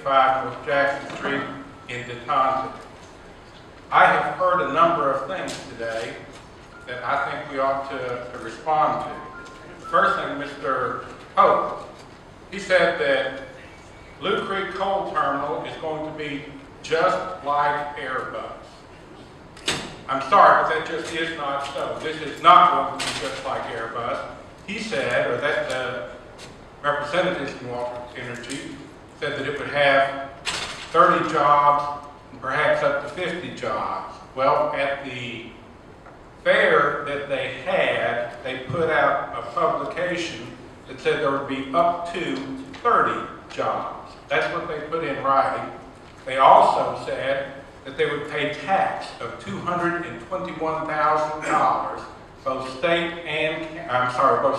255 North Jackson Street in Detonta. I have heard a number of things today that I think we ought to respond to. The first thing, Mr. Pope, he said that Blue Creek Coal Terminal is going to be just like Airbus. I'm sorry, but that just is not so. This is not going to be just like Airbus. He said, or that the representatives from Walter Energy said that it would have 30 jobs and perhaps up to 50 jobs. Well, at the fair that they had, they put out a publication that said there would be up to 30 jobs. That's what they put in writing. They also said that they would pay tax of $221,000, both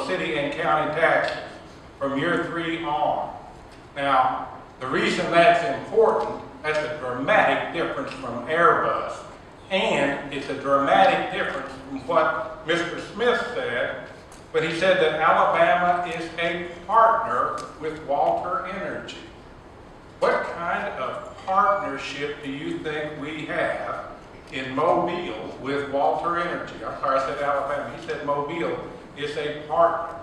city and county taxes from year 3 on. Now, the reason that's important, that's a dramatic difference from Airbus, and it's a dramatic difference from what Mr. Smith said when he said that Alabama is a partner with Walter Energy. What kind of partnership do you think we have in Mobile with Walter Energy? I'm sorry, I said Alabama. He said Mobile is a partner.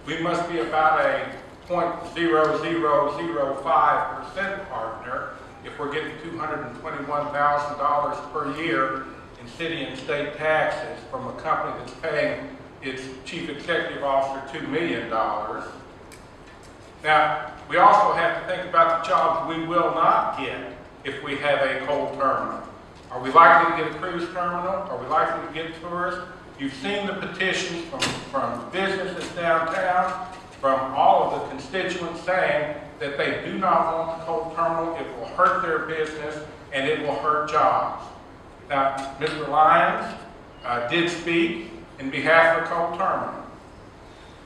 We must be about a 0.0005% partner if we're getting $221,000 per year in city and state taxes from a company that's paying its chief executive officer $2 million. Now, we also have to think about the jobs we will not get if we have a coal terminal. Are we likely to get a cruise terminal? Are we likely to get tourists? You've seen the petitions from businesses downtown, from all of the constituents saying that they do not want the coal terminal. It will hurt their business and it will hurt jobs. Now, Mr. Lyons did speak in behalf of the coal terminal.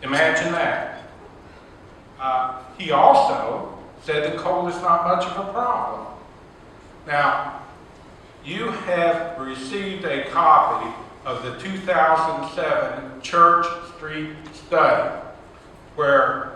Imagine that. He also said that coal is not much of a problem. Now, you have received a copy of the 2007 Church Street study, where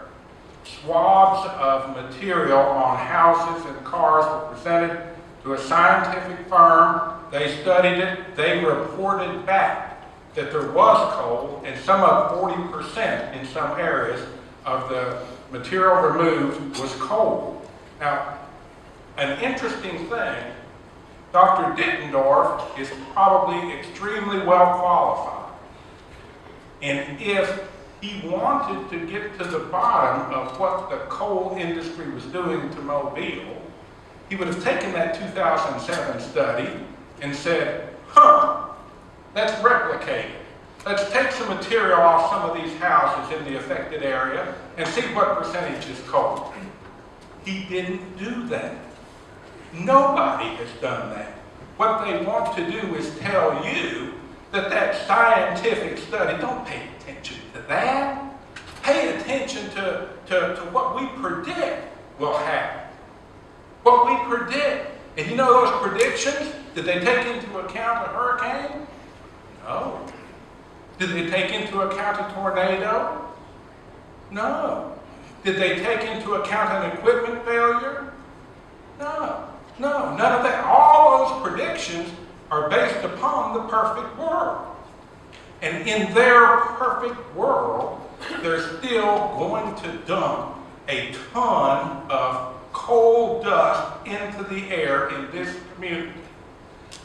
swabs of material on houses and cars were presented to a scientific firm. They studied it. They reported back that there was coal, and some of 40% in some areas of the material removed was coal. Now, an interesting thing, Dr. Dittendorf is probably extremely well qualified. And if he wanted to get to the bottom of what the coal industry was doing to Mobile, he would have taken that 2007 study and said, let's replicate it. Let's take some material off some of these houses in the affected area and see what percentage is coal. He didn't do that. Nobody has done that. What they want to do is tell you that that scientific study, don't pay attention to that. Pay attention to what we predict will happen. What we predict. And you know those predictions? Did they take into account a hurricane? No. Did they take into account a tornado? No. Did they take into account an equipment failure? No. No, none of that. All those predictions are based upon the perfect world. And in their perfect world, they're still going to dump a ton of coal dust into the air in this community.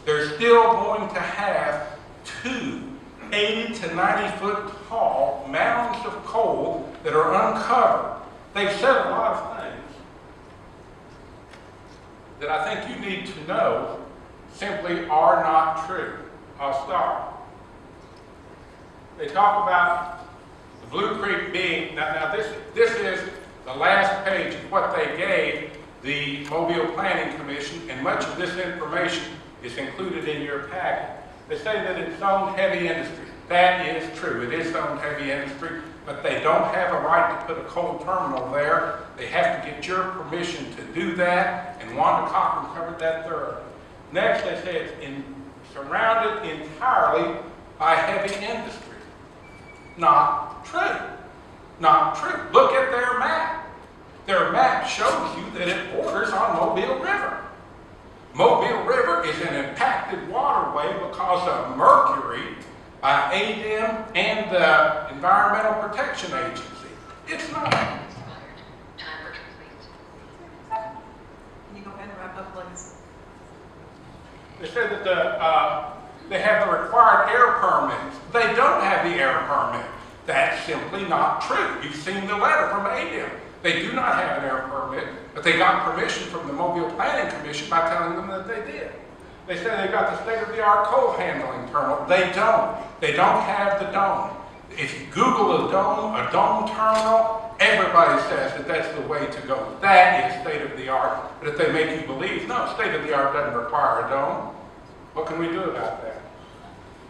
They're still going to have 2 80 to 90 foot tall mounds of coal that are uncovered. They've said a lot of things that I think you need to know simply are not true. I'll start. They talk about the Blue Creek being, now this is the last page of what they gave the Mobile Planning Commission, and much of this information is included in your packet. They say that it's zoned heavy industry. That is true. It is zoned heavy industry, but they don't have a right to put a coal terminal there. They have to get your permission to do that, and Wanda Cochran covered that thoroughly. Next, they say it's surrounded entirely by heavy industry. Not true. Not true. Look at their map. Their map shows you that it borders on Mobile River. Mobile River is an impacted waterway because of mercury by ADEM and the Environmental Protection Agency. It's not. Can you go ahead and wrap up, please? They said that they have the required air permits. They don't have the air permit. That's simply not true. You've seen the letter from ADEM. They do not have an air permit, but they got permission from the Mobile Planning Commission by telling them that they did. They say they got the state-of-the-art coal handling terminal. They don't. They don't have the dome. If you Google a dome terminal, everybody says that that's the way to go. That is state-of-the-art. But if they make you believe, no, state-of-the-art doesn't require a dome, what can we do about that?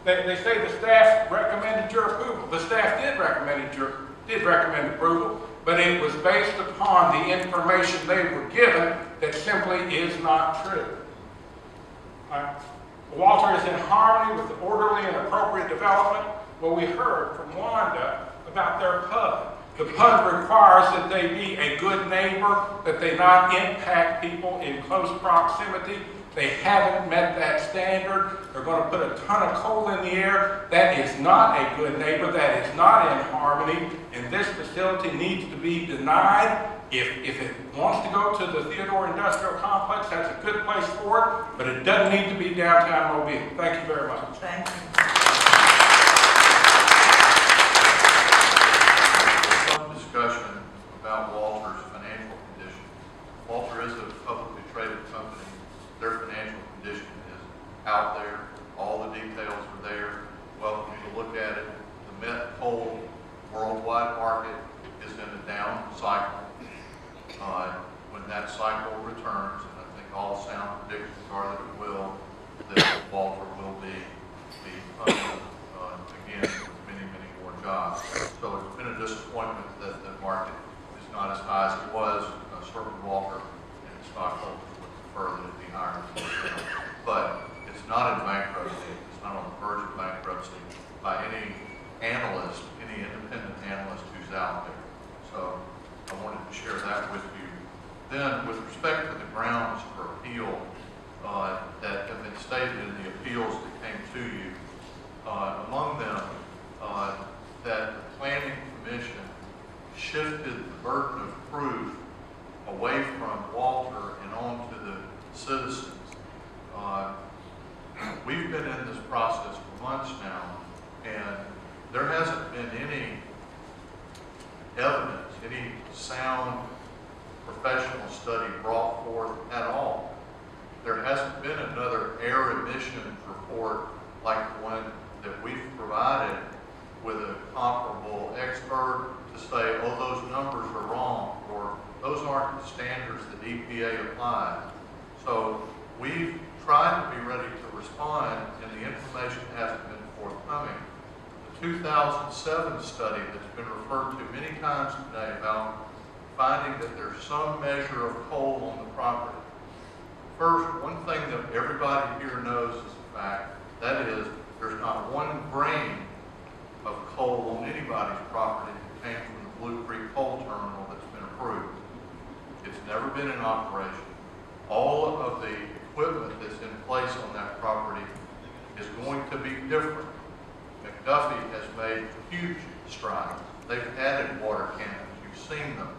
They say the staff recommended your approval. The staff did recommend approval, but it was based upon the information they were given that simply is not true. Walter is in harmony with the orderly and appropriate development. Well, we heard from Wanda about their PUD. The PUD requires that they be a good neighbor, that they not impact people in close proximity. They haven't met that standard. They're going to put a ton of coal in the air. That is not a good neighbor. That is not in harmony. And this facility needs to be denied. If it wants to go to the Theodore Industrial Complex, that's a good place for it, but it doesn't need to be downtown Mobile. Thank you very much. Thank you. Some discussion about Walter's financial condition. Walter is a publicly traded company. Their financial condition is out there. All the details are there. Welcome to look at it. The met coal worldwide market is in a down cycle. When that cycle returns, and I think all sound predictions are that it will, that Walter will be funded again with many, many more jobs. So it's been a disappointment that the market is not as high as it was. Certainly Walter and the stockholders would prefer that it be higher. But it's not in bankruptcy. It's not on the verge of bankruptcy by any analyst, any independent analyst who's out there. So I wanted to share that with you. Then, with respect to the grounds for appeal that have been stated in the appeals that came to you, among them, that the Planning Commission shifted the burden of proof away from Walter and on to the citizens. We've been in this process for months now, and there hasn't been any evidence, any sound professional study brought forth at all. There hasn't been another air emissions report like the one that we've provided with a comparable expert to say, oh, those numbers are wrong, or those aren't the standards that EPA applied. So we've tried to be ready to respond, and the information hasn't been forthcoming. The 2007 study that's been referred to many times today about finding that there's some measure of coal on the property. First, one thing that everybody here knows is a fact, that is, there's not 1 grain of coal on anybody's property that came from the Blue Creek Coal Terminal that's been approved. It's never been in operation. All of the equipment that's in place on that property is going to be different. McDuffie has made huge strides. They've added water cannons. You've seen them.